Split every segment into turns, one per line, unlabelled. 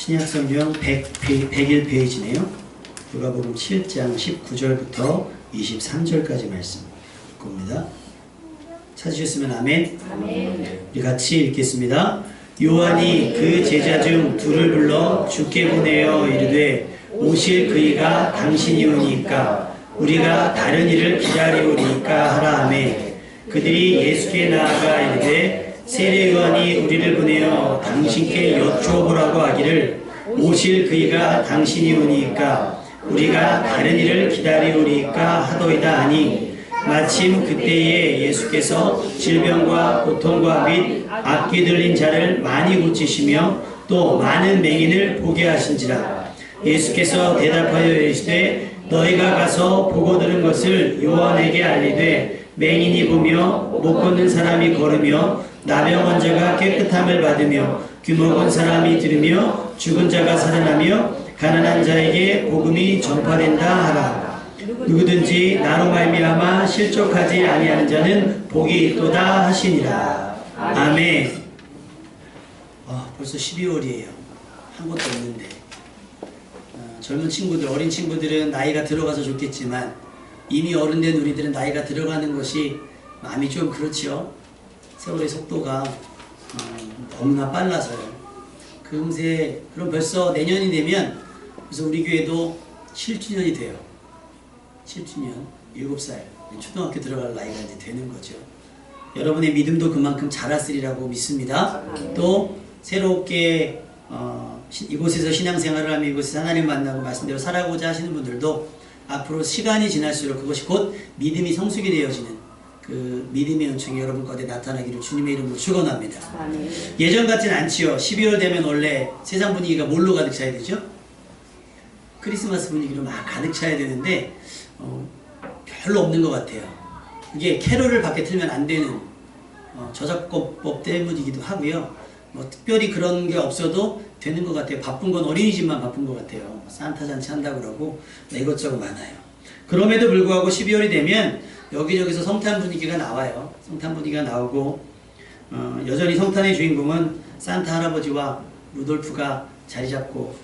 신약성경 101페이지네요. 누가복음 7장 19절부터 23절까지 말씀 봅니다. 찾으셨으면 아멘.
아멘.
우리 같이 읽겠습니다. 요한이 그 제자 중 둘을 불러 주께 보내어 이르되 오실 그이가 당신이 오니까 우리가 다른 이를 기다리오리까 하라 하매 그들이 예수께 나아가 이르되 세례 요한이 우리를 보내어 당신께 여쭈어보라고 하기를 오실 그이가 당신이 오니까 우리가 다른 이를 기다리오리까 하더이다 하니 마침 그때에 예수께서 질병과 고통과 및 악귀 들린 자를 많이 고치시며 또 많은 맹인을 보게 하신지라. 예수께서 대답하여 이르시되 너희가 가서 보고 들은 것을 요한에게 알리되 맹인이 보며 못 걷는 사람이 걸으며 나병 환자가 깨끗함을 받으며 귀 먹은 사람이 들으며 죽은 자가 살아나며 가난한 자에게 복음이 전파된다 하라. 누구든지 나로 말미암아 실족하지 아니하는 자는 복이 있도다 하시니라. 아멘. 벌써 12월이에요. 한 것도 없는데 젊은 친구들, 어린 친구들은 나이가 들어가서 좋겠지만 이미 어른 된 우리들은 나이가 들어가는 것이 마음이 좀 그렇죠. 세월의 속도가 너무나 빨라서요. 금세 그럼 벌써 내년이 되면 그래서 우리 교회도 7주년이 돼요. 7주년, 7살 초등학교 들어갈 나이가 이제 되는 거죠. 여러분의 믿음도 그만큼 자랐으리라고 믿습니다. 또 새롭게 이곳에서 신앙생활을 하며 이곳에서 하나님 만나고 말씀대로 살아가고자 하시는 분들도 앞으로 시간이 지날수록 그것이 곧 믿음이 성숙이 되어지는 그 믿음의 은총이 여러분 가운데 나타나기를 주님의 이름으로 축원합니다. 예전 같지는 않지요. 12월 되면 원래 세상 분위기가 뭘로 가득 차야 되죠? 크리스마스 분위기로 막 가득 차야 되는데 별로 없는 것 같아요. 이게 캐롤을 밖에 틀면 안 되는 저작권법 때문이기도 하고요. 특별히 그런 게 없어도 되는 것 같아요. 바쁜 건 어린이집만 바쁜 것 같아요. 산타 잔치 한다고 그러고 이것저것 많아요. 그럼에도 불구하고 12월이 되면 여기저기서 성탄 분위기가 나와요. 성탄 분위기가 나오고 여전히 성탄의 주인공은 산타 할아버지와 루돌프가 자리 잡고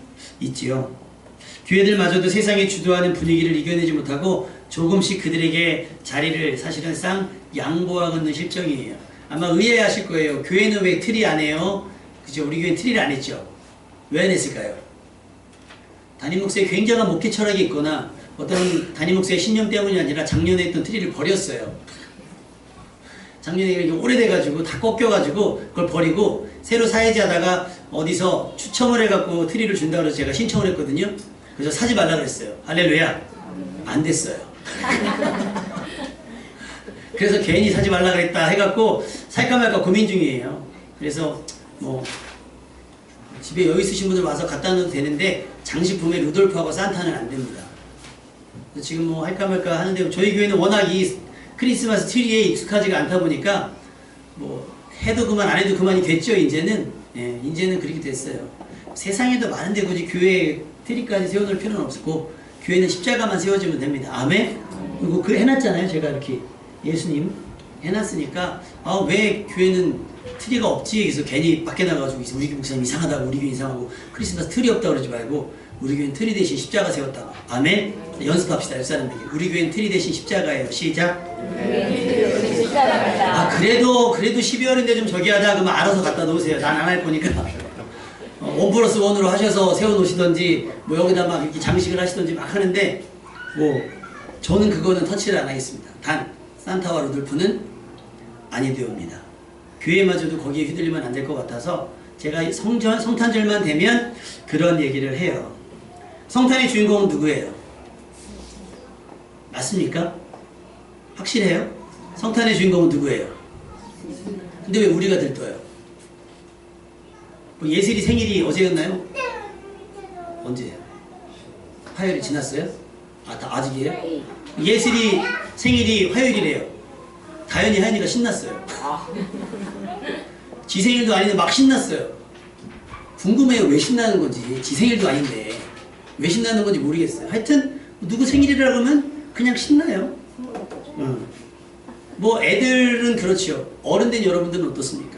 있지요. 교회들마저도 세상이 주도하는 분위기를 이겨내지 못하고 조금씩 그들에게 자리를 사실은 양보하고 있는 실정이에요. 아마 의아해하실 거예요. 교회는 왜 트리 안 해요? 그죠? 우리 교회는 트리를 안 했죠. 왜 안 했을까요? 담임 목사의 굉장한 목회 철학이 있거나 어떤 담임 목사의 신념 때문이 아니라 작년에 했던 트리를 버렸어요. 작년에 이게 오래돼가지고 다 꺾여가지고 그걸 버리고 새로 사야지 하다가 어디서 추첨을 해갖고 트리를 준다고 해서 제가 신청을 했거든요. 그래서 사지 말라 그랬어요. 할렐루야. 안 됐어요. 그래서 괜히 사지 말라 그랬다 해갖고 살까 말까 고민 중이에요. 그래서 집에 여유 있으신 분들 와서 갖다 놓어도 되는데 장식품에 루돌프하고 산타는 안 됩니다. 지금 할까 말까 하는데 저희 교회는 워낙 이 크리스마스 트리에 익숙하지가 않다 보니까 해도 그만 안 해도 그만이 됐죠. 이제는 그렇게 됐어요. 세상에도 많은데 굳이 교회에 트리까지 세워놓을 필요는 없고 교회는 십자가만 세워주면 됩니다. 아멘? 그리고 해놨잖아요. 제가 이렇게 예수님 해놨으니까 왜 교회는 트리가 없지? 그래서 괜히 밖에 나가가지고 우리 교회 목사님 이상하다고 우리 교회 이상하고 크리스마스 트리 없다고 그러지 말고 우리 교회는 트리 대신 십자가 세웠다고. 아멘? 연습합시다. 옆사람에게. 우리 교회는 트리 대신 십자가예요. 시작. 그래도 12월인데 좀 저기 하다 그러면 알아서 갖다 놓으세요. 난 안 할 거니까. 1+1으로 하셔서 세워놓으시던지 여기다 막 이렇게 장식을 하시던지 막 하는데 저는 그거는 터치를 안 하겠습니다. 단 산타와 루돌프는 아니되옵니다. 교회마저도 거기에 휘둘리면 안 될 것 같아서 제가 성탄절만 되면 그런 얘기를 해요. 성탄의 주인공은 누구예요? 맞습니까? 확실해요? 성탄의 주인공은 누구예요? 근데 왜 우리가 들떠요? 예슬이 생일이 어제였나요? 언제예요? 화요일이 지났어요? 아직이에요? 예슬이 생일이 화요일이래요. 다현이 하연이가 신났어요. 지 생일도 아닌데 막 신났어요. 궁금해요. 왜 신나는 건지. 지 생일도 아닌데 왜 신나는 건지 모르겠어요. 하여튼 누구 생일이라 그러면 그냥 신나요. 애들은 그렇죠. 어른 된 여러분들은 어떻습니까?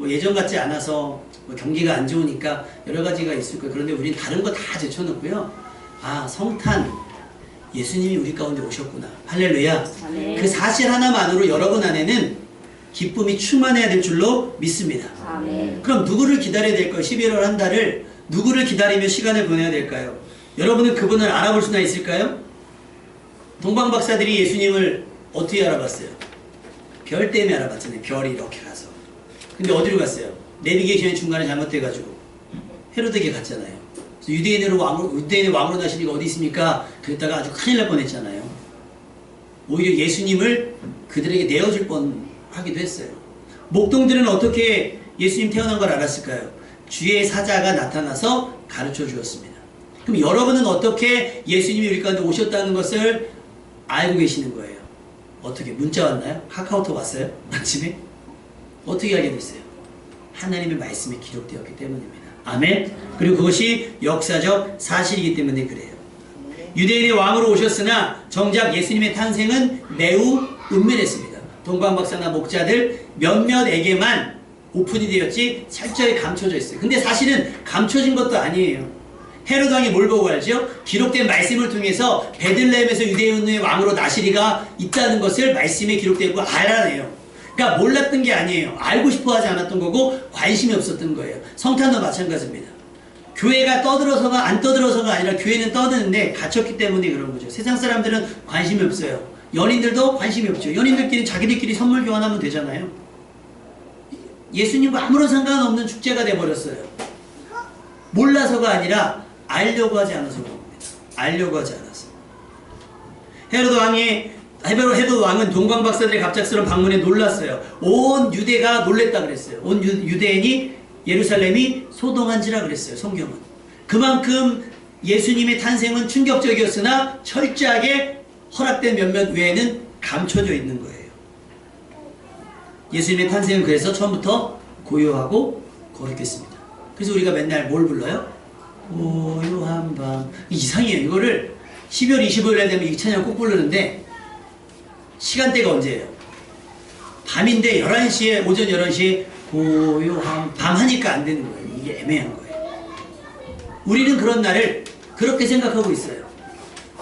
예전 같지 않아서 뭐 경기가 안 좋으니까 여러 가지가 있을 거예요. 그런데 우린 다른 거 다 제쳐놓고요. 아, 성탄, 예수님이 우리 가운데 오셨구나. 할렐루야.
아멘.
그 사실 하나만으로 여러분 안에는 기쁨이 충만해야 될 줄로 믿습니다.
아멘.
그럼 누구를 기다려야 될까요? 11월 한 달을 누구를 기다리며 시간을 보내야 될까요? 여러분은 그분을 알아볼 수나 있을까요? 동방박사들이 예수님을 어떻게 알아봤어요? 별 때문에 알아봤잖아요. 별이 이렇게 가서. 근데 어디로 갔어요? 내비게이션이 중간에 잘못돼가지고 헤로드에게 갔잖아요. 그래서 유대인의 왕으로 나신 이가 어디 있습니까? 그랬다가 아주 큰일 날 뻔했잖아요. 오히려 예수님을 그들에게 내어줄 뻔하기도 했어요. 목동들은 어떻게 예수님 태어난 걸 알았을까요? 주의 사자가 나타나서 가르쳐 주었습니다. 그럼 여러분은 어떻게 예수님이 우리 가운데 오셨다는 것을 알고 계시는 거예요? 어떻게? 문자 왔나요? 카카오톡 왔어요? 아침에? 어떻게 알게 됐어요? 하나님의 말씀이 기록되었기 때문입니다. 아멘? 그리고 그것이 역사적 사실이기 때문에 그래요. 유대인의 왕으로 오셨으나 정작 예수님의 탄생은 매우 은밀했습니다. 동방박사나 목자들 몇몇에게만 오픈이 되었지 철저히 감춰져 있어요. 근데 사실은 감춰진 것도 아니에요. 헤로드 왕이 뭘 보고 알죠? 기록된 말씀을 통해서 베들레헴에서 유대인의 왕으로 나시리가 있다는 것을 말씀에 기록되고 알아내요. 그러니까 몰랐던 게 아니에요. 알고 싶어 하지 않았던 거고 관심이 없었던 거예요. 성탄도 마찬가지입니다. 교회가 떠들어서가 안 떠들어서가 아니라 교회는 떠드는데 갇혔기 때문에 그런 거죠. 세상 사람들은 관심이 없어요. 연인들도 관심이 없죠. 연인들끼리 자기들끼리 선물 교환하면 되잖아요. 예수님과 아무런 상관없는 축제가 돼버렸어요. 몰라서가 아니라 알려고 하지 않아서 그런 겁니다. 알려고 하지 않아서. 헤로드 왕은 동방박사들의 갑작스러운 방문에 놀랐어요. 온 유대가 놀랬다 그랬어요. 온 유대인이 예루살렘이 소동한지라 그랬어요. 성경은. 그만큼 예수님의 탄생은 충격적이었으나 철저하게 허락된 몇몇 외에는 감춰져 있는 거예요. 예수님의 탄생은 그래서 처음부터 고요하고 거룩했습니다. 그래서 우리가 맨날 뭘 불러요? 고요한 밤. 이상해요. 이거를 12월 25일에 되면 이 찬양 꼭 부르는데 시간대가 언제예요? 밤인데 11시에 오전 11시에 고요한 밤 하니까 안 되는 거예요. 이게 애매한 거예요. 우리는 그런 날을 그렇게 생각하고 있어요.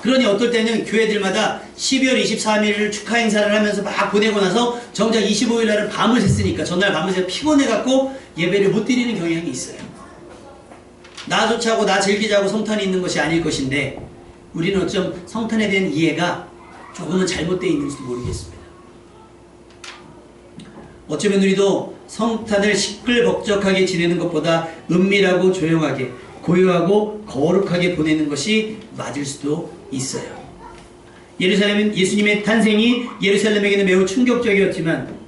그러니 어떨 때는 교회들마다 12월 23일을 축하 행사를 하면서 막 보내고 나서 정작 25일 날은 밤을 샜으니까 전날 밤을 새서 피곤해갖고 예배를 못 드리는 경향이 있어요. 나 좋자고 나 즐기자고 성탄이 있는 것이 아닐 것인데 우리는 어쩜 성탄에 대한 이해가 조금은 잘못되어 있는지도 모르겠습니다. 어쩌면 우리도 성탄을 시끌벅적하게 지내는 것보다 은밀하고 조용하게 고요하고 거룩하게 보내는 것이 맞을 수도 있어요. 예수님의 탄생이 예루살렘에게는 매우 충격적이었지만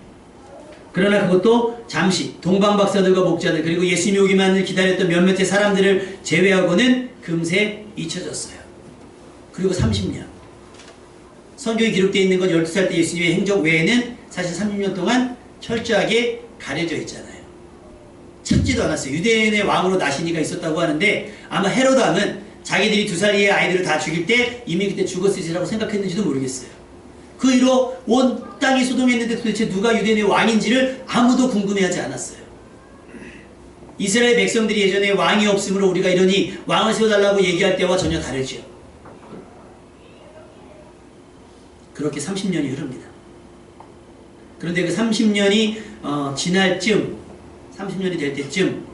그러나 그것도 잠시 동방박사들과 목자들 그리고 예수님이 오기만을 기다렸던 몇몇의 사람들을 제외하고는 금세 잊혀졌어요. 그리고 30년 성경에 기록되어 있는 건 12살 때 예수님의 행적 외에는 사실 30년 동안 철저하게 가려져 있잖아요. 찾지도 않았어요. 유대인의 왕으로 나시니가 있었다고 하는데 아마 헤로드 왕은 자기들이 2살의 아이들을 다 죽일 때 이미 그때 죽었으리라고 생각했는지도 모르겠어요. 그 이후로 온 땅이 소동했는데 도대체 누가 유대인의 왕인지를 아무도 궁금해하지 않았어요. 이스라엘 백성들이 예전에 왕이 없으므로 우리가 이러니 왕을 세워달라고 얘기할 때와 전혀 다르죠. 그렇게 30년이 흐릅니다. 그런데 그 30년이 지날 쯤 30년이 될 때쯤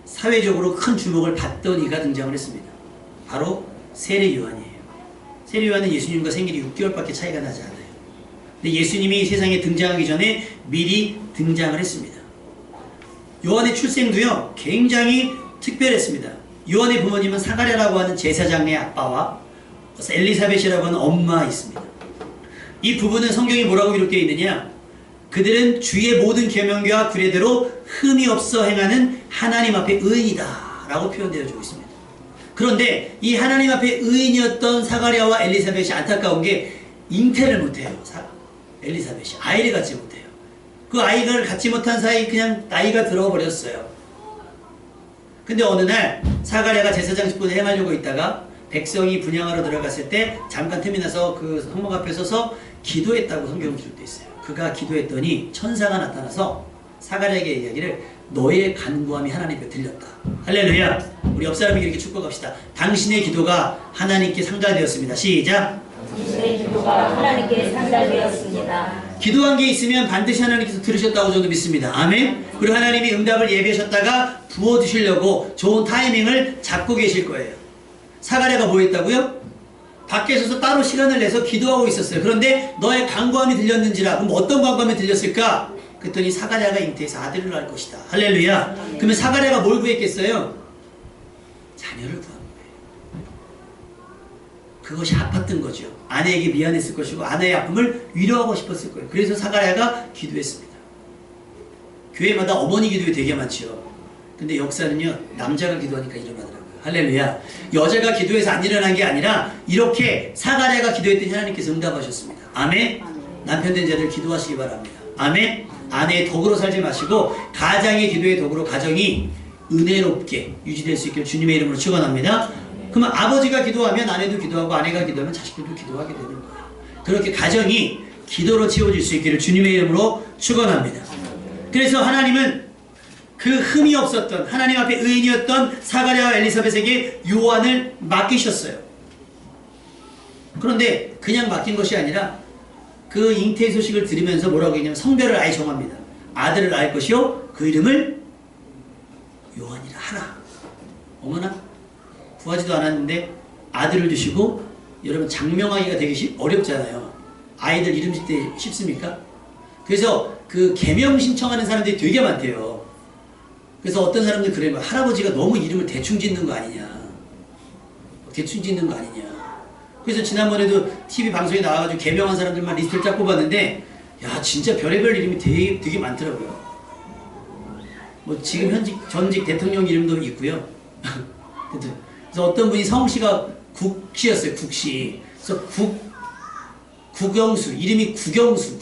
사회적으로 큰 주목을 받던 이가 등장을 했습니다. 바로 세례 요한이에요. 세례 요한은 예수님과 생일이 6개월밖에 차이가 나지 않아요. 근데 예수님이 세상에 등장하기 전에 미리 등장을 했습니다. 요한의 출생도요 굉장히 특별했습니다. 요한의 부모님은 사가랴라고 하는 제사장의 아빠와 엘리사벳이라고 하는 엄마 있습니다. 이 부부는 성경이 뭐라고 기록되어 있느냐? 그들은 주의 모든 계명과 규례대로 흠이 없어 행하는 하나님 앞에 의인이다 라고 표현되어지고 있습니다. 그런데 이 하나님 앞에 의인이었던 사가랴와 엘리사벳이 안타까운 게 잉태를 못해요. 엘리사벳이 아이를 갖지 못해요. 그 아이를 갖지 못한 사이 그냥 나이가 들어버렸어요. 근데 어느 날 사가랴가 제사장 직분을 행하려고 있다가 백성이 분향하러 들어갔을 때 잠깐 틈이 나서 그 성막 앞에 서서 기도했다고 성경에 기록되어 있어요. 그가 기도했더니 천사가 나타나서 사가랴에게 이야기를 너의 간구함이 하나님께 들렸다. 할렐루야. 우리 옆 사람에게 이렇게 축복합시다. 당신의 기도가 하나님께 상달되었습니다. 시작.
당신의 기도가 하나님께 상달되었습니다.
기도한 게 있으면 반드시 하나님께서 들으셨다고 저도 믿습니다. 아멘. 그리고 하나님이 응답을 예비하셨다가 부어주시려고 좋은 타이밍을 잡고 계실 거예요. 사가랴가 뭐 했다고요? 밖에 서서 따로 시간을 내서 기도하고 있었어요. 그런데 너의 간구함이 들렸는지라. 그럼 어떤 간구함이 들렸을까? 그랬더니 사가랴가 잉태해서 아들을 낳을 것이다. 할렐루야. 그러면 사가랴가 뭘 구했겠어요? 자녀를 구한 거예요. 그것이 아팠던 거죠. 아내에게 미안했을 것이고 아내의 아픔을 위로하고 싶었을 거예요. 그래서 사가랴가 기도했습니다. 교회마다 어머니 기도가 되게 많죠. 근데 역사는요, 남자가 기도하니까 일어나더라고요. 할렐루야. 여자가 기도해서 안 일어난 게 아니라 이렇게 사가랴가 기도했더니 하나님께서 응답하셨습니다. 아멘. 남편 된 자들 기도하시기 바랍니다. 아멘. 아내의 덕으로 살지 마시고 가장의 기도의 덕으로 가정이 은혜롭게 유지될 수 있기를 주님의 이름으로 축원합니다. 그러면 아버지가 기도하면 아내도 기도하고 아내가 기도하면 자식들도 기도하게 되는 거예요. 그렇게 가정이 기도로 채워질 수 있기를 주님의 이름으로 축원합니다. 그래서 하나님은 그 흠이 없었던 하나님 앞에 의인이었던 사가랴와 엘리사벳에게 요한을 맡기셨어요. 그런데 그냥 맡긴 것이 아니라 그 잉태의 소식을 들으면서 뭐라고 했냐면 성별을 아예 정합니다. 아들을 낳을 것이요 그 이름을 요한이라 하라. 어머나 구하지도 않았는데 아들을 주시고, 여러분 장명하기가 되게 어렵잖아요. 아이들 이름 짓 때 쉽습니까? 그래서 그 계명 신청하는 사람들이 되게 많대요. 그래서 어떤 사람들 그래요. 할아버지가 너무 이름을 대충 짓는 거 아니냐. 대충 짓는 거 아니냐. 그래서 지난번에도 TV 방송에 나와가지고 계명한 사람들만 리스트를 쫙 뽑았는데, 야 진짜 별의별 이름이 되게 많더라고요. 뭐 지금 전직 대통령 이름도 있고요. 그래서 어떤 분이 성씨가 국씨였어요. 국씨. 그래서 국영수, 이름이 국영수.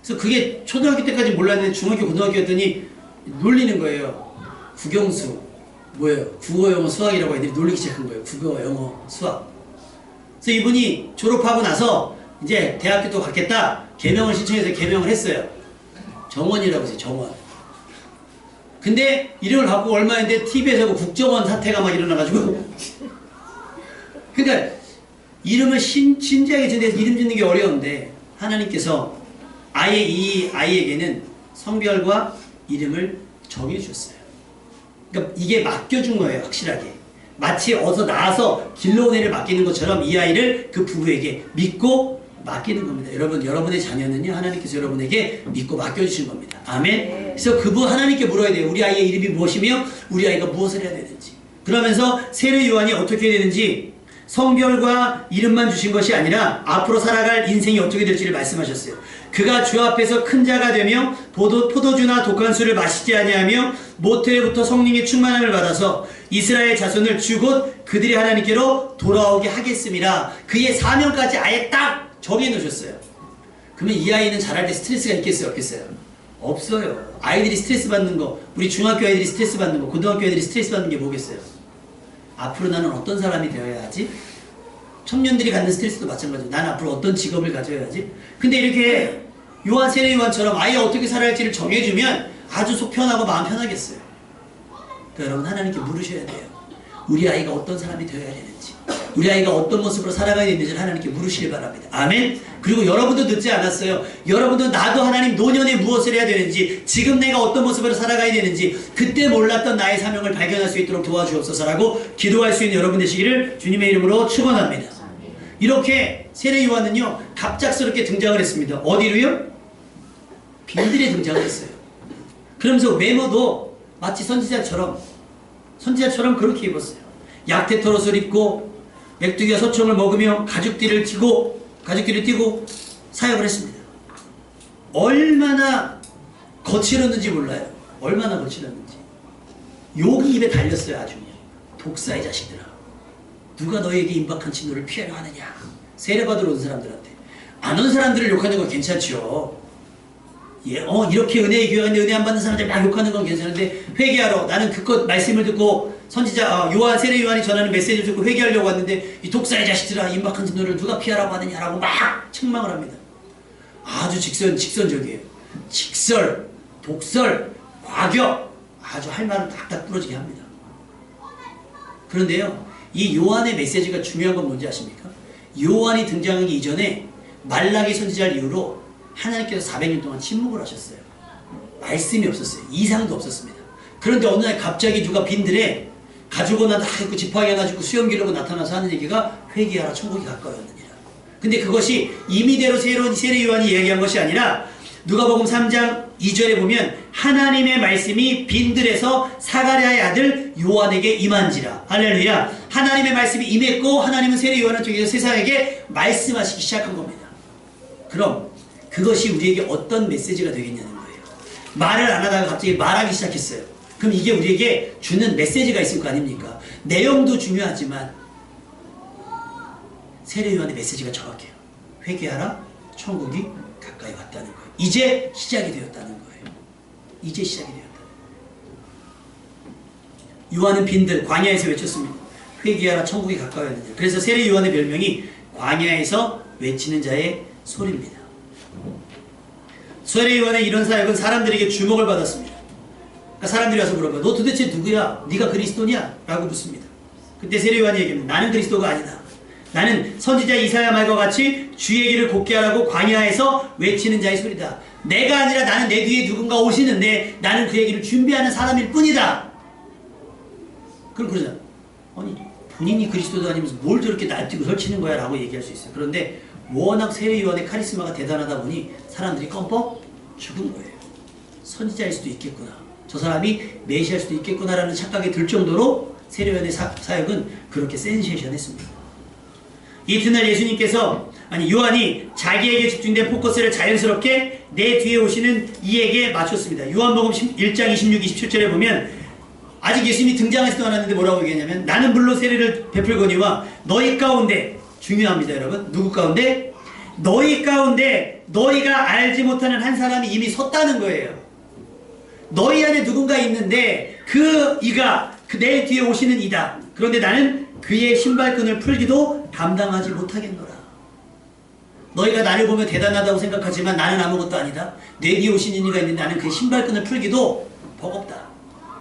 그래서 그게 초등학교 때까지 몰랐는데 중학교 고등학교였더니 놀리는 거예요. 국영수 뭐예요? 국어 영어 수학이라고 애들이 놀리기 시작한 거예요. 국어 영어 수학. 그래서 이분이 졸업하고 나서 이제 대학교 또 갔겠다 계명을 신청해서 계명을 했어요. 정원이라고 해서 정원. 근데 이름을 바꾸고 얼마인데 TV에서 국정원 사태가 막 일어나가지고 그러니까 이름을 진지하게 짓는데 이름 짓는 게 어려운데 하나님께서 아예 이 아이에게는 성별과 이름을 정해주셨어요. 그러니까 이게 맡겨준 거예요. 확실하게. 마치 어서 나와서 길러온 애를 맡기는 것처럼 이 아이를 그 부부에게 믿고 맡기는 겁니다. 여러분의 자녀는요 하나님께서 여러분에게 믿고 맡겨주신 겁니다. 아멘. 그래서 그분 하나님께 물어야 돼요. 우리 아이의 이름이 무엇이며 우리 아이가 무엇을 해야 되는지. 그러면서 세례 요한이 어떻게 되는지 성별과 이름만 주신 것이 아니라 앞으로 살아갈 인생이 어떻게 될지를 말씀하셨어요. 그가 주 앞에서 큰 자가 되며 포도주나 독한 술을 마시지 아니하며 모태로부터 성령의 충만함을 받아서 이스라엘 자손을 곧 그들이 하나님께로 돌아오게 하겠습니다. 그의 사명까지 아예 딱 정해놓으셨어요. 그러면 이 아이는 자랄 때 스트레스가 있겠어요? 없겠어요? 없어요. 아이들이 스트레스 받는 거, 우리 중학교 아이들이 스트레스 받는 거, 고등학교 아이들이 스트레스 받는 게 뭐겠어요? 앞으로 나는 어떤 사람이 되어야 하지? 청년들이 갖는 스트레스도 마찬가지고 나는 앞으로 어떤 직업을 가져야 하지? 근데 이렇게 세례 요한처럼 아이 어떻게 살아야 할지를 정해주면 아주 속 편하고 마음 편하겠어요. 그러니까 여러분 하나님께 물으셔야 돼요. 우리 아이가 어떤 사람이 되어야 되는지, 우리 아이가 어떤 모습으로 살아가야 되는지를 하나님께 물으시길 바랍니다. 아멘. 그리고 여러분도 늦지 않았어요. 여러분도 나도 하나님 노년에 무엇을 해야 되는지, 지금 내가 어떤 모습으로 살아가야 되는지, 그때 몰랐던 나의 사명을 발견할 수 있도록 도와주옵소서라고 기도할 수 있는 여러분 되시기를 주님의 이름으로 축원합니다. 이렇게 세례 요한은요 갑작스럽게 등장을 했습니다. 어디로요? 빈들에 등장을 했어요. 그러면서 외모도 마치 선지자처럼 그렇게 입었어요. 약태토 옷을 입고 맥두기와 소총을 먹으며 가죽띠를 띠고 사역을 했습니다. 얼마나 거칠었는지 몰라요. 얼마나 거칠었는지. 욕이 입에 달렸어요. 아주 그냥. 독사의 자식들아, 누가 너에게 임박한 진노를 피하려 하느냐. 세례받으러 온 사람들한테. 안 온 사람들을 욕하는 건 괜찮죠. 이렇게 은혜의 교회 갔는데 은혜 안 받는 사람들 막 욕하는 건 괜찮은데, 회개하러 나는 그것 말씀을 듣고 선지자 세례 요한이 전하는 메시지를 듣고 회개하려고 왔는데 이 독사의 자식들아, 임박한 진노를 누가 피하라고 하느냐라고 막 책망을 합니다. 아주 직선적이에요. 직설, 독설, 과격, 아주 할 말을 딱딱 부러지게 합니다. 그런데요, 이 요한의 메시지가 중요한 건 뭔지 아십니까? 요한이 등장하기 이전에 말라기 선지자를 이후로 하나님께서 400년 동안 침묵을 하셨어요. 말씀이 없었어요. 이상도 없었습니다. 그런데 어느 날 갑자기 누가 빈들에 가지고 나다 있고 지팡이 하나 짚고 수염 기르고 나타나서 하는 얘기가 회개하라 천국이 가까웠느니라. 근데 그것이 임의대로 세례 요한이 이야기한 것이 아니라 누가복음 3장 2절에 보면 하나님의 말씀이 빈들에서 사가랴의 아들 요한에게 임한지라. 할렐루야. 하나님의 말씀이 임했고 하나님은 세례 요한을 통해서 세상에게 말씀하시기 시작한 겁니다. 그럼 그것이 우리에게 어떤 메시지가 되겠냐는 거예요. 말을 안 하다가 갑자기 말하기 시작했어요. 그럼 이게 우리에게 주는 메시지가 있을 거 아닙니까? 내용도 중요하지만 세례 요한의 메시지가 정확해요. 회개하라, 천국이 가까이 왔다는 거예요. 이제 시작이 되었다는 거예요. 이제 시작이 되었다는 거예요. 요한은 빈들 광야에서 외쳤습니다. 회개하라, 천국이 가까이 왔느니라. 그래서 세례 요한의 별명이 광야에서 외치는 자의 소리입니다. 세례 요한의 이런 사역은 사람들에게 주목을 받았습니다. 그러니까 사람들이 와서 물어봐요. 너 도대체 누구야? 네가 그리스도냐? 라고 묻습니다. 그때 세례 요한이 얘기합니다. 나는 그리스도가 아니다. 나는 선지자 이사야 말과 같이 주의 길을 곧게 하라고 광야에서 외치는 자의 소리다. 내가 아니라 나는 내 뒤에 누군가 오시는데 나는 그의 길을 준비하는 사람일 뿐이다. 그럼 그러잖아. 아니 본인이 그리스도도 아니면서 뭘 저렇게 날뛰고 설치는 거야 라고 얘기할 수 있어요. 그런데 워낙 세례 요한의 카리스마가 대단하다 보니 사람들이 껌뻑 죽은 거예요. 선지자일 수도 있겠구나. 저 사람이 메시아일 수도 있겠구나라는 착각이 들 정도로 세례 요한의 사역은 그렇게 센세이션했습니다. 이튿날 예수님께서 요한이 자기에게 집중된 포커스를 자연스럽게 내 뒤에 오시는 이에게 맞췄습니다. 요한복음 1장 26, 27절에 보면 아직 예수님이 등장하지도 않았는데 뭐라고 얘기하냐면 나는 물로 세례를 베풀거니와 너희 가운데 중요합니다 여러분. 누구 가운데? 너희 가운데 너희가 알지 못하는 한 사람이 이미 섰다는 거예요. 너희 안에 누군가 있는데 이가 내 뒤에 오시는 이다. 그런데 나는 그의 신발끈을 풀기도 감당하지 못하겠노라. 너희가 나를 보면 대단하다고 생각하지만 나는 아무것도 아니다. 내 뒤에 오신 이가 있는데 나는 그의 신발끈을 풀기도 버겁다.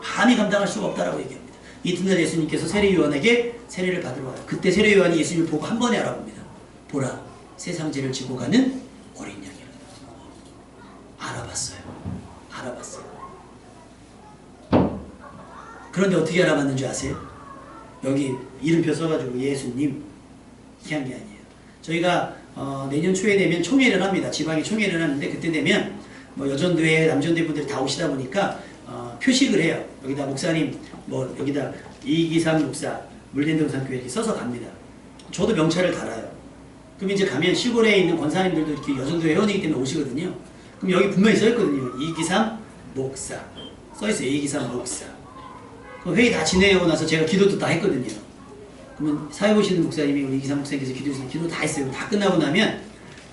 감히 감당할 수가 없다라고 얘기합니다. 이튿날 예수님께서 세례 요한에게 세례를 받으러 와요. 그때 세례 요한이 예수님을 보고 한 번에 알아봅니다. 보라, 세상 죄를 지고 가는 어린 양이라. 알아봤어요. 그런데 어떻게 알아봤는 줄 아세요? 여기 이름표 써가지고 예수님 이한 게 아니에요. 저희가 내년 초에 되면 총회를 합니다. 지방에 총회를 하는데 그때 되면 뭐 여전도회, 남전도회 분들이 다 오시다 보니까 표식을 해요. 여기다 목사님, 여기다 이기삼 목사, 물랜동산교회 이렇게 써서 갑니다. 저도 명찰을 달아요. 그럼 이제 가면 시골에 있는 권사님들도 이렇게 여전도회 회원이기 때문에 오시거든요. 그럼 여기 분명히 써있거든요. 이기삼 목사 써있어요. 이기삼 목사. 그 회의 다 진행하고 나서 제가 기도도 다 했거든요. 그러면 사회 보시는 목사님이 우리 이기삼 목사님께서 기도해서 기도 다 했어요. 다 끝나고 나면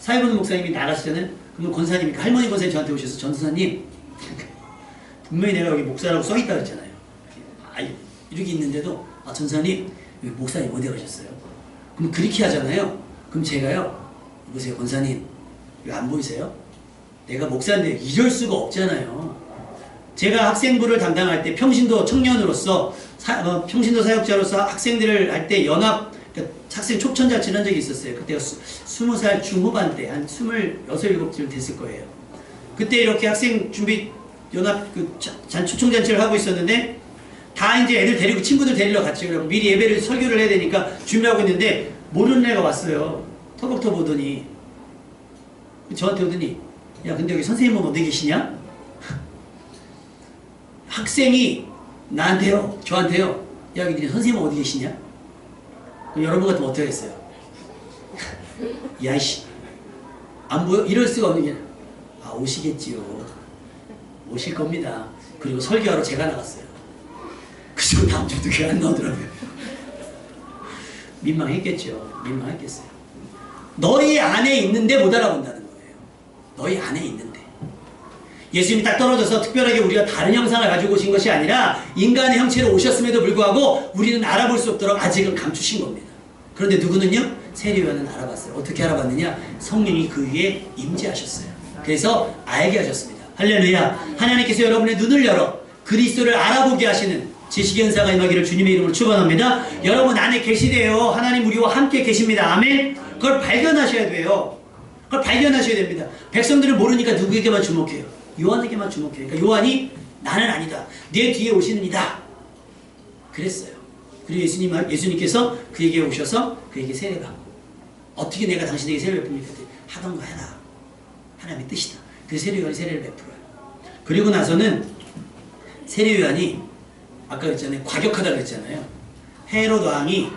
사회 보는 목사님이 나가시잖아요. 그러면 권사님이 할머니 권사님 저한테 오셔서 전도사님 분명히 내가 여기 목사라고 써있다 그랬잖아요. 이렇게 있는데도 전사님 목사님 어디 가셨어요? 그럼 그렇게 하잖아요. 그럼 제가요 보세요 권사님 왜 안 보이세요? 내가 목사인데 이럴 수가 없잖아요. 제가 학생부를 담당할 때 평신도 청년으로서 평신도 사역자로서 학생들을 할 때 연합 학생 촉천자치를 한 적이 있었어요. 그때가 20살 중후반 때 한 26, 7쯤 됐을 거예요. 그때 이렇게 학생 준비 연합 초청잔치를 하고 있었는데 다 이제 애들 데리고 친구들 데리러 갔죠. 그래서 미리 예배를 설교를 해야 되니까 준비하고 있는데 모르는 애가 왔어요. 터벅터벅 오더니 저한테 오더니 야 근데 여기 선생님은 어디 계시냐? 학생이 나한테요 저한테요 야 여기 선생님은 어디 계시냐? 그럼 여러분 같으면 어떻게 했어요? 야이씨 안 보여? 이럴 수가 없는 게 오시겠지요. 오실 겁니다. 그리고 설교하러 제가 나갔어요. 그리고 다음 주도 교회 안 나오더라고요. 민망했겠죠. 민망했겠어요. 너희 안에 있는데 못 알아본다는 거예요. 너희 안에 있는데. 예수님이 딱 떨어져서 특별하게 우리가 다른 형상을 가지고 오신 것이 아니라 인간의 형체로 오셨음에도 불구하고 우리는 알아볼 수 없도록 아직은 감추신 겁니다. 그런데 누구는요? 세례 요한은 알아봤어요. 어떻게 알아봤느냐? 성령이 그 위에 임재하셨어요. 그래서 알게 하셨습니다. 할렐루야. 하나님께서 여러분의 눈을 열어 그리스도를 알아보게 하시는 지식의 은사가 임하기를 주님의 이름으로 축원합니다. 여러분 안에 계시대요. 하나님 우리와 함께 계십니다. 아멘. 그걸 발견하셔야 돼요. 그걸 발견하셔야 됩니다. 백성들은 모르니까 누구에게만 주목해요? 요한에게만 주목해요. 그러니까 요한이 나는 아니다. 내 뒤에 오시는 이다. 그랬어요. 그리고 예수님께서 그에게 오셔서 그에게 세례 받고 어떻게 내가 당신에게 세례를 베풉니까? 하던 거 해라. 하나님의 뜻이다. 그래서 세례요한이 세례를 베풀어요. 그리고 나서는 세례요한이 아까 그랬잖아요. 과격하다고 그랬잖아요. 헤롯 왕이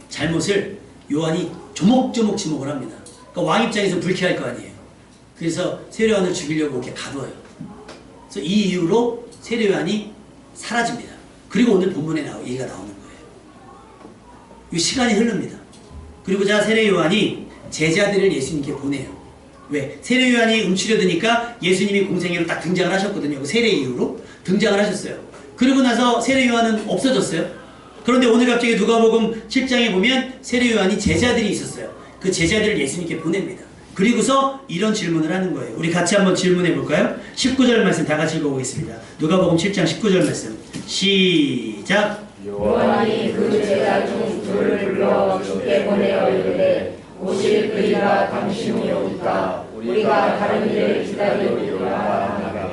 잘못을 요한이 조목조목 지목을 합니다. 그러니까 왕 입장에서 불쾌할 거 아니에요. 그래서 세례요한을 죽이려고 이렇게 가둬요. 그래서 이 이후로 세례요한이 사라집니다. 그리고 오늘 본문에 얘기가 나오는 거예요. 이 시간이 흐릅니다. 그리고 자 세례요한이 제자들을 예수님께 보내요. 왜? 세례요한이 움츠려드니까 예수님이 공생애로 딱 등장을 하셨거든요. 그 세례 이후로 등장을 하셨어요. 그리고 나서 세례요한은 없어졌어요. 그런데 오늘 갑자기 누가복음 7장에 보면 세례요한이 제자들이 있었어요. 그 제자들을 예수님께 보냅니다. 그리고서 이런 질문을 하는 거예요. 우리 같이 한번 질문해 볼까요? 19절 말씀 다 같이 읽어보겠습니다. 누가복음 7장 19절 말씀 시작.
요한이 그 제자 중 둘을 불러 주께 보내어 이르되 오실 그이가 당신이오니까 우리가 다른 일을 기다리리라 하니라.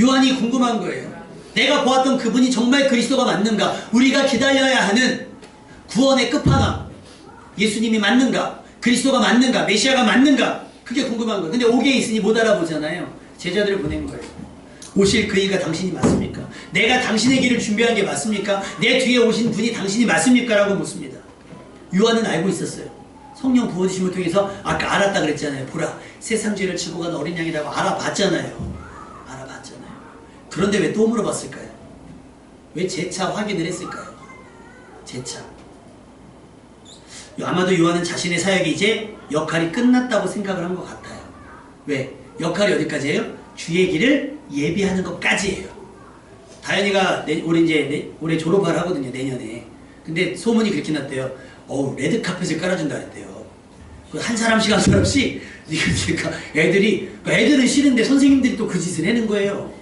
요한이 궁금한 거예요. 내가 보았던 그분이 정말 그리스도가 맞는가? 우리가 기다려야 하는 구원의 끝판왕 예수님이 맞는가? 그리스도가 맞는가? 메시아가 맞는가? 그게 궁금한 거예요. 근데 옥에 있으니 못 알아보잖아요. 제자들을 보낸 거예요. 오실 그이가 당신이 맞습니까? 내가 당신의 길을 준비한 게 맞습니까? 내 뒤에 오신 분이 당신이 맞습니까? 라고 묻습니다. 요한은 알고 있었어요. 성령 부어주심을 통해서 아까 알았다 그랬잖아요. 보라 세상 죄를 지고 간 어린 양이라고 알아봤잖아요. 그런데 왜 또 물어봤을까요? 왜 재차 확인을 했을까요? 재차. 아마도 요한은 자신의 사역이 이제 역할이 끝났다고 생각을 한 것 같아요. 왜? 역할이 어디까지예요? 주의 길을 예비하는 것까지예요. 다현이가 올해 졸업을 하거든요. 내년에. 근데 소문이 그렇게 났대요. 레드 카펫을 깔아준다 했대요. 한 사람씩 한 사람씩 그러니까 애들은 싫은데 선생님들이 또 그 짓을 하는 거예요.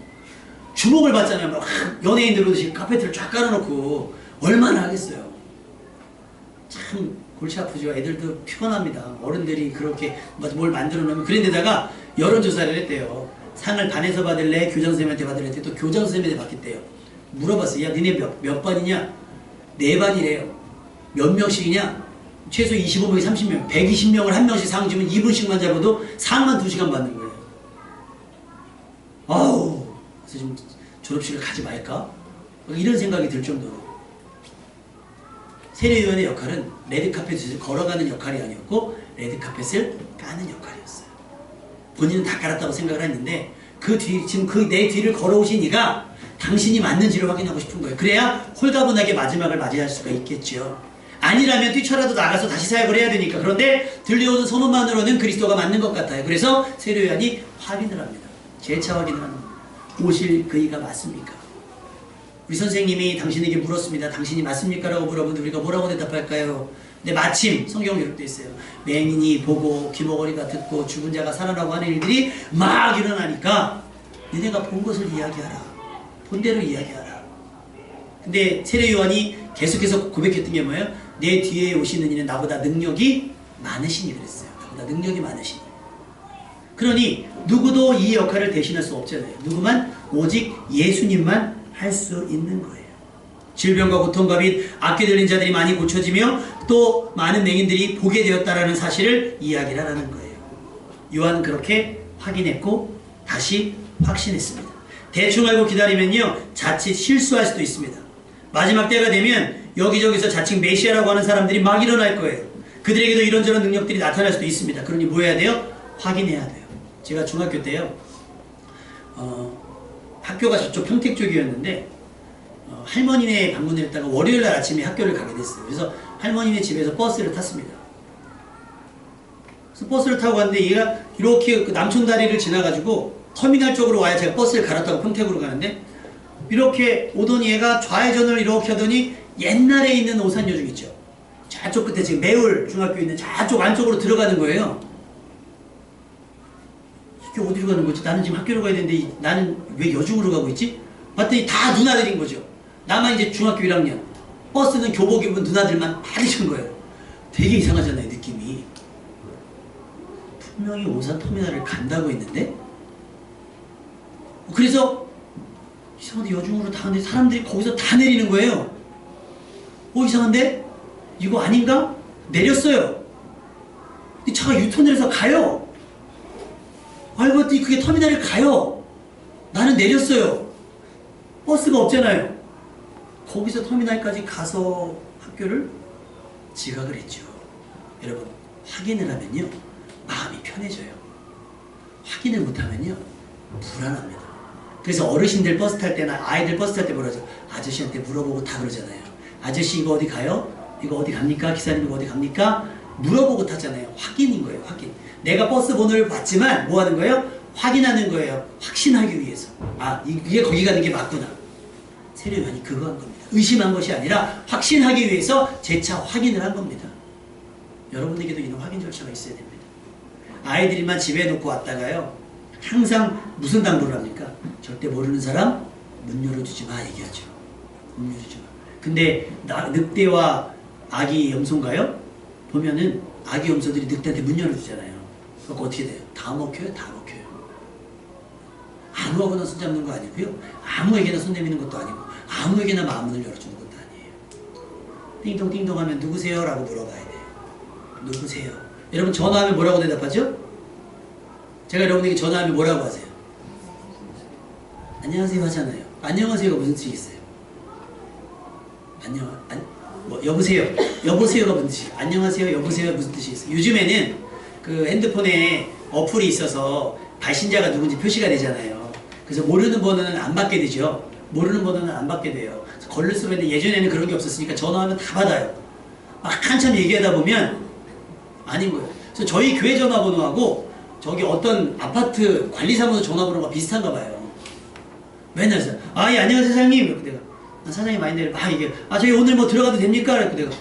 주목을 받잖아요. 막 연예인들 오듯이 카페트를 쫙 깔아놓고 얼마나 하겠어요. 참 골치 아프죠. 애들도 피곤합니다. 어른들이 그렇게 뭘 만들어 놓으면. 그런데다가 여론조사를 했대요. 상을 반에서 받을래? 교장선생님한테 받을래? 또 교장선생님한테 받겠대요. 물어봤어요. 야 니네 몇 반이냐? 4반이래요. 몇 명씩이냐? 최소 25명이 30명 120명을 한 명씩 상 주면 2분씩만 잡아도 상만 2시간 받는 거예요. 아우 그래서 좀 졸업식을 가지 말까? 이런 생각이 들 정도로 세례요한의 역할은 레드카펫을 걸어가는 역할이 아니었고 레드카펫을 까는 역할이었어요. 본인은 다 깔았다고 생각을 했는데 지금 내 뒤를 걸어오신 이가 당신이 맞는지를 확인하고 싶은 거예요. 그래야 홀가분하게 마지막을 맞이할 수가 있겠죠. 아니라면 뛰쳐라도 나가서 다시 사역을 해야 되니까. 그런데 들려오는 소문만으로는 그리스도가 맞는 것 같아요. 그래서 세례요한이 확인을 합니다. 재차 확인을 합니다. 오실 그이가 맞습니까? 우리 선생님이 당신에게 물었습니다. 당신이 맞습니까? 라고 물어보는데 우리가 뭐라고 대답할까요? 근데 마침 성경 기록되어 있어요. 맹인이 보고 귀머거리가 듣고 죽은 자가 살아나고 하는 일들이 막 일어나니까 너네가 본 것을 이야기하라. 본 대로 이야기하라. 근데 세례요한이 계속해서 고백했던 게 뭐예요? 내 뒤에 오시는 이는 나보다 능력이 많으시니 그랬어요. 나보다 능력이 많으시니. 그러니 누구도 이 역할을 대신할 수 없잖아요. 누구만? 오직 예수님만 할 수 있는 거예요. 질병과 고통과 및 악귀 들린 자들이 많이 고쳐지며 또 많은 맹인들이 보게 되었다라는 사실을 이야기를 하라는 거예요. 요한은 그렇게 확인했고 다시 확신했습니다. 대충 알고 기다리면요 자칫 실수할 수도 있습니다. 마지막 때가 되면 여기저기서 자칭 메시아라고 하는 사람들이 막 일어날 거예요. 그들에게도 이런저런 능력들이 나타날 수도 있습니다. 그러니 뭐 해야 돼요? 확인해야 돼요. 제가 중학교 때요 학교가 저쪽 평택 쪽이었는데 할머니네 방문을 했다가 월요일날 아침에 학교를 가게 됐어요. 그래서 할머니네 집에서 버스를 탔습니다. 그래서 버스를 타고 갔는데 얘가 이렇게 그 남촌다리를 지나가지고 터미널 쪽으로 와야 제가 버스를 갈았다고 평택으로 가는데 이렇게 오더니 얘가 좌회전을 이렇게 하더니 옛날에 있는 오산여중 있죠. 저쪽 끝에 지금 매울 중학교 있는 저쪽 안쪽으로 들어가는 거예요. 학교 어디로 가는 거지? 나는 지금 학교로 가야 되는데 나는 왜 여중으로 가고 있지? 봤더니 다 누나들인 거죠. 나만 이제 중학교 1학년. 버스는 교복 입은 누나들만 받으신 거예요. 되게 이상하잖아요, 느낌이. 분명히 오산터미널을 간다고 했는데 그래서 이상한데 여중으로 다 가는데 사람들이 거기서 다 내리는 거예요. 이상한데? 이거 아닌가? 내렸어요. 근데 차가 유턴을 해서 가요. 알고 봤더니 그게 터미널을 가요. 나는 내렸어요. 버스가 없잖아요. 거기서 터미널까지 가서 학교를 지각을 했죠. 여러분, 확인을 하면요 마음이 편해져요. 확인을 못하면요 불안합니다. 그래서 어르신들 버스 탈 때나 아이들 버스 탈 때 뭐라 하죠? 아저씨한테 물어보고 다 그러잖아요. 아저씨 이거 어디 가요? 이거 어디 갑니까? 기사님 이거 어디 갑니까? 물어보고 타잖아요. 확인인 거예요. 확인. 내가 버스 번호를 봤지만 뭐 하는 거예요? 확인하는 거예요. 확신하기 위해서. 이게 거기 가는 게 맞구나. 세례요한이 그거 한 겁니다. 의심한 것이 아니라 확신하기 위해서 재차 확인을 한 겁니다. 여러분에게도 이런 확인 절차가 있어야 됩니다. 아이들이만 집에 놓고 왔다가요 항상 무슨 당부를 합니까? 절대 모르는 사람 문 열어주지 마 얘기하죠. 문 열어주지 마. 근데 늑대와 아기 염소인가요? 보면은 아기 염소들이 늑대한테 문 열어주잖아요. 그거 어떻게 돼요? 다 먹혀요? 다 먹혀요. 아무하고나 손 잡는 거 아니고요. 아무에게나 손 내미는 것도 아니고 아무에게나 마음문을 열어주는 것도 아니에요. 띵동 띵동 하면 누구세요? 라고 물어봐야 돼요. 누구세요? 여러분 전화하면 뭐라고 대답하죠? 제가 여러분에게 전화하면 뭐라고 하세요? 안녕하세요 하잖아요. 안녕하세요가 무슨 뜻이겠어요? 여보세요. 여보세요가 무슨 뜻이에요? 안녕하세요. 여보세요가 무슨 뜻이겠어요? 요즘에는 그 핸드폰에 어플이 있어서 발신자가 누군지 표시가 되잖아요. 그래서 모르는 번호는 안 받게 되죠. 모르는 번호는 안 받게 돼요. 걸릴 수가 있는데 예전에는 그런 게 없었으니까 전화하면 다 받아요. 막 한참 얘기하다 보면 아닌 거예요. 그래서 저희 교회 전화번호하고 저기 어떤 아파트 관리사무소 전화번호가 비슷한가 봐요. 맨날 예 안녕하세요 사장님. 이렇게 내가 사장님 아닌데 막 이게 저희 오늘 뭐 들어가도 됩니까? 이렇게 내가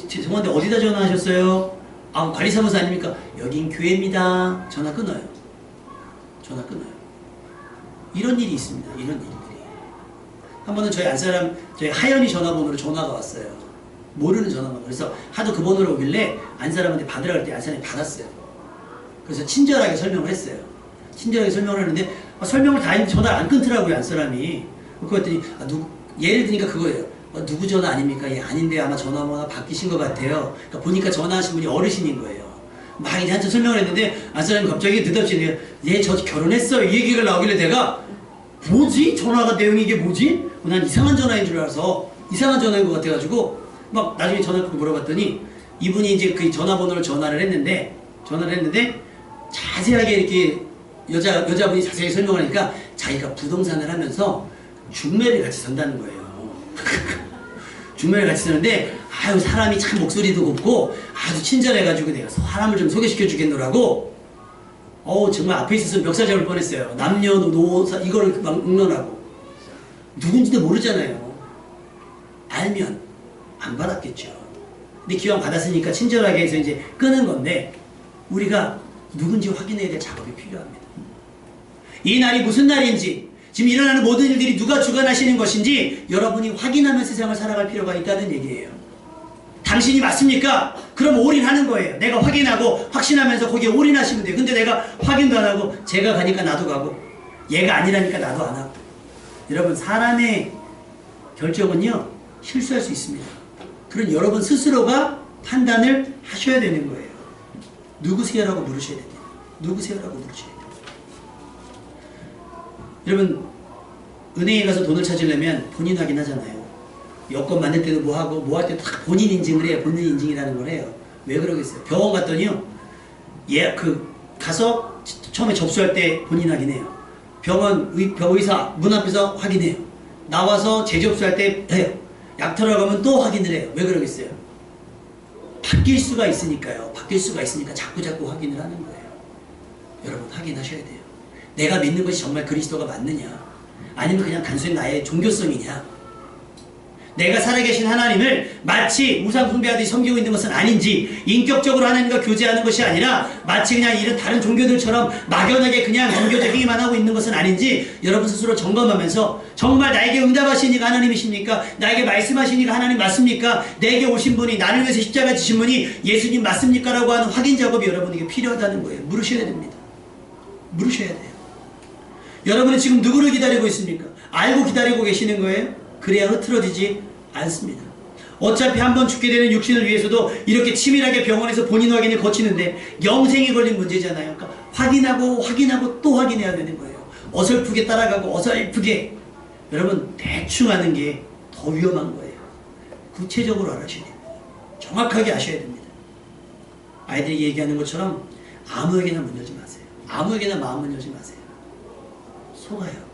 죄송한데 어디다 전화하셨어요? 관리사무소 아닙니까? 여긴 교회입니다. 전화 끊어요. 전화 끊어요. 이런 일이 있습니다. 이런 일들이. 한 번은 저희 하연이 전화번호로 전화가 왔어요. 모르는 전화번호. 그래서 하도 그 번호로 오길래 안사람한테 받으라 그럴 때 안사람이 받았어요. 그래서 친절하게 설명을 했어요. 친절하게 설명을 했는데 설명을 다 했는데 전화를 안 끊더라고요. 안사람이. 그랬더니 예를 드니까 그거예요. 누구 전화 아닙니까? 예, 아닌데 아마 전화번호가 바뀌신 것 같아요. 그러니까 보니까 전화하신 분이 어르신인 거예요. 막 이제 한참 설명을 했는데 안사람이 갑자기 느닷없이 저 결혼했어요. 이 얘기가 나오길래 내가 뭐지? 전화가 내용이 이게 뭐지? 난 이상한 전화인 줄 알아서 이상한 전화인 것 같아가지고 막 나중에 전화 끊고 물어봤더니 이분이 이제 그 전화번호를 전화를 했는데 자세하게 이렇게 여자분이 자세히 설명을 하니까 자기가 부동산을 하면서 중매를 같이 선다는 거예요. 중매를 같이 쓰는데 사람이 참 목소리도 곱고 아주 친절해가지고 내가 사람을 좀 소개시켜 주겠노라고 정말 앞에 있어서 멱살 잡을 뻔했어요. 남녀노사 이거를 막 응론하고 누군지도 모르잖아요. 알면 안 받았겠죠. 근데 기왕 받았으니까 친절하게 해서 이제 끄는 건데 우리가 누군지 확인해야 될 작업이 필요합니다. 이 날이 무슨 날인지 지금 일어나는 모든 일들이 누가 주관하시는 것인지 여러분이 확인하며 세상을 살아갈 필요가 있다는 얘기예요. 당신이 맞습니까? 그럼 올인하는 거예요. 내가 확인하고 확신하면서 거기에 올인하시면 돼요. 근데 내가 확인도 안 하고 제가 가니까 나도 가고 얘가 아니라니까 나도 안 하고. 여러분 사람의 결정은요 실수할 수 있습니다. 그런 여러분 스스로가 판단을 하셔야 되는 거예요. 누구세요라고 물으셔야 됩니다. 누구세요라고 물으셔야 돼요. 여러분 은행에 가서 돈을 찾으려면 본인 확인하잖아요. 여권 만들 때도 뭐하고 뭐 할 때도 다 본인 인증을 해요. 본인 인증이라는 걸 해요. 왜 그러겠어요? 병원 갔더니요 가서 처음에 접수할 때 본인 확인해요. 병원 의사 문 앞에서 확인해요. 나와서 재접수할 때 해요. 약터를 가면 또 확인을 해요. 왜 그러겠어요? 바뀔 수가 있으니까요. 바뀔 수가 있으니까 자꾸 확인을 하는 거예요. 여러분 확인하셔야 돼요. 내가 믿는 것이 정말 그리스도가 맞느냐? 아니면 그냥 단순히 나의 종교성이냐? 내가 살아계신 하나님을 마치 우상 숭배하듯이 섬기고 있는 것은 아닌지, 인격적으로 하나님과 교제하는 것이 아니라 마치 그냥 이런 다른 종교들처럼 막연하게 그냥 종교적 행위만 하고 있는 것은 아닌지 여러분 스스로 점검하면서 정말 나에게 응답하시니까 하나님이십니까? 나에게 말씀하시니까 하나님 맞습니까? 내게 오신 분이, 나를 위해서 십자가 지신 분이 예수님 맞습니까? 라고 하는 확인 작업이 여러분에게 필요하다는 거예요. 물으셔야 됩니다. 물으셔야 돼요. 여러분은 지금 누구를 기다리고 있습니까? 알고 기다리고 계시는 거예요? 그래야 흐트러지지 않습니다. 어차피 한번 죽게 되는 육신을 위해서도 이렇게 치밀하게 병원에서 본인 확인을 거치는데 영생이 걸린 문제잖아요. 그러니까 확인하고 또 확인해야 되는 거예요. 어설프게 따라가고 어설프게 여러분 대충 하는 게 더 위험한 거예요. 구체적으로 알아셔야 됩니다. 정확하게 아셔야 됩니다. 아이들이 얘기하는 것처럼 아무에게나 문 열지 마세요. 아무에게나 마음을 열지 마세요. 속아요.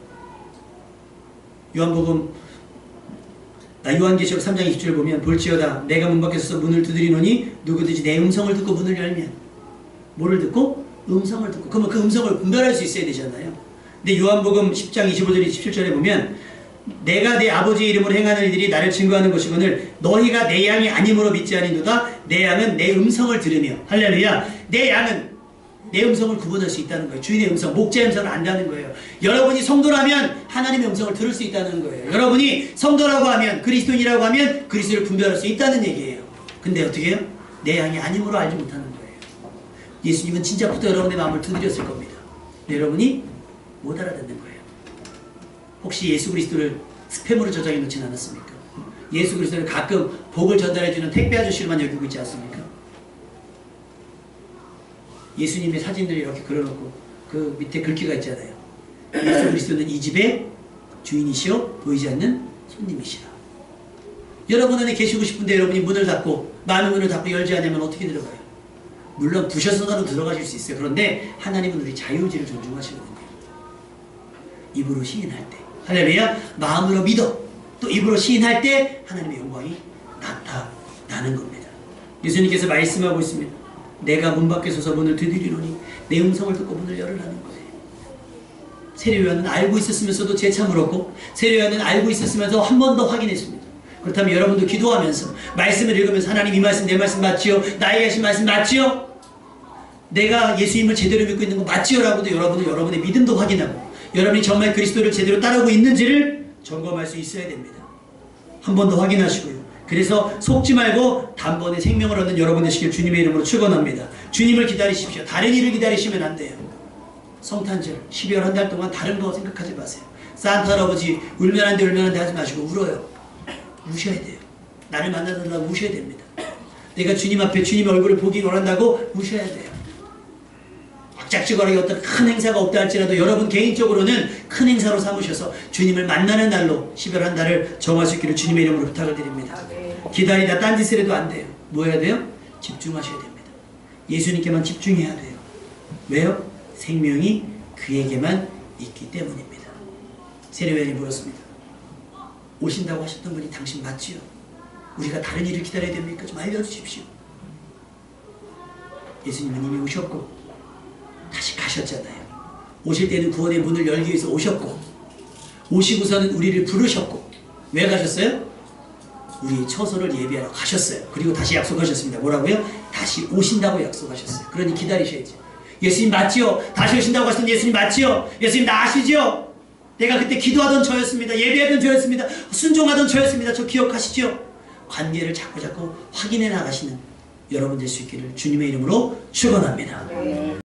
요한계시록 3장 20절 보면 볼지어다 내가 문 밖에 서서 문을 두드리노니 누구든지 내 음성을 듣고 문을 열면, 뭐를 듣고? 음성을 듣고. 그러면 그 음성을 분별할 수 있어야 되잖아요. 근데 요한복음 10장 25절 27절에 보면 내가 내 아버지의 이름으로 행하는 일들이 나를 증거하는 것이거늘 너희가 내 양이 아님으로 믿지 아니도다. 내 양은 내 음성을 들으며. 할렐루야. 내 양은 내 음성을 구분할 수 있다는 거예요. 주인의 음성, 목자의 음성을 안다는 거예요. 여러분이 성도라면 하나님의 음성을 들을 수 있다는 거예요. 여러분이 성도라고 하면, 그리스도인이라고 하면 그리스도를 분별할 수 있다는 얘기예요. 근데 어떻게 해요? 내 양이 아님으로 알지 못하는 거예요. 예수님은 진짜부터 여러분의 마음을 두드렸을 겁니다. 여러분이 못 알아듣는 거예요. 혹시 예수 그리스도를 스팸으로 저장해 놓진 않았습니까? 예수 그리스도를 가끔 복을 전달해주는 택배 아저씨로만 여기고 있지 않습니까? 예수님의 사진을 이렇게 그려놓고 그 밑에 글귀가 있잖아요. 예수 그리스도는 이 집의 주인이시오 보이지 않는 손님이시라. 여러분 안에 계시고 싶은데 여러분이 문을 닫고, 마음의 문을 닫고 열지 않으면 어떻게 들어가요? 물론 부셔서라도 들어가실 수 있어요. 그런데 하나님은 우리 자유의지를 존중하시거든요. 입으로 시인할 때, 할렐루야, 마음으로 믿어, 또 입으로 시인할 때 하나님의 영광이 나타나는 겁니다. 예수님께서 말씀하고 있습니다. 내가 문 밖에 서서 문을 두드리노니 내 음성을 듣고 문을 열으라는 거예요. 세례요한은 알고 있었으면서도 재차 물었고, 세례요한은 알고 있었으면서 한 번 더 확인했습니다. 그렇다면 여러분도 기도하면서 말씀을 읽으면서 하나님 이 말씀 내 말씀 맞지요? 나에게 하신 말씀 맞지요? 내가 예수님을 제대로 믿고 있는 거 맞지요? 라고도 여러분은 여러분의 믿음도 확인하고 여러분이 정말 그리스도를 제대로 따르고 있는지를 점검할 수 있어야 됩니다. 한 번 더 확인하시고요. 그래서 속지 말고 단번에 생명을 얻는 여러분 되시길 주님의 이름으로 축원합니다. 주님을 기다리십시오. 다른 일을 기다리시면 안 돼요. 성탄절 12월 한 달 동안 다른 거 생각하지 마세요. 산타 할아버지 울면 안 돼 하지 마시고 울어요. 우셔야 돼요. 나를 만나달라고 우셔야 됩니다. 내가 주님 앞에 주님의 얼굴을 보기 원한다고 우셔야 돼요. 짝짝지근하게 어떤 큰 행사가 없다 할지라도 여러분 개인적으로는 큰 행사로 삼으셔서 주님을 만나는 날로 12월 한 달을 정할 수 있기를 주님의 이름으로 부탁을 드립니다. 기다리다 딴짓을 해도 안 돼요. 뭐 해야 돼요? 집중하셔야 됩니다. 예수님께만 집중해야 돼요. 왜요? 생명이 그에게만 있기 때문입니다. 세례요한이 물었습니다. 오신다고 하셨던 분이 당신 맞지요? 우리가 다른 일을 기다려야 됩니까? 좀 알려주십시오. 예수님은 이미 오셨고 다시 가셨잖아요. 오실 때는 구원의 문을 열기 위해서 오셨고, 오시고서는 우리를 부르셨고, 왜 가셨어요? 우리의 처소를 예비하러 가셨어요. 그리고 다시 약속하셨습니다. 뭐라고요? 다시 오신다고 약속하셨어요. 그러니 기다리셔야지. 예수님 맞지요? 다시 오신다고 하셨던 예수님 맞지요? 예수님 나 아시죠? 내가 그때 기도하던 저였습니다. 예배하던 저였습니다. 순종하던 저였습니다. 저 기억하시죠? 관계를 자꾸 확인해 나가시는 여러분 될 수 있기를 주님의 이름으로 축원합니다.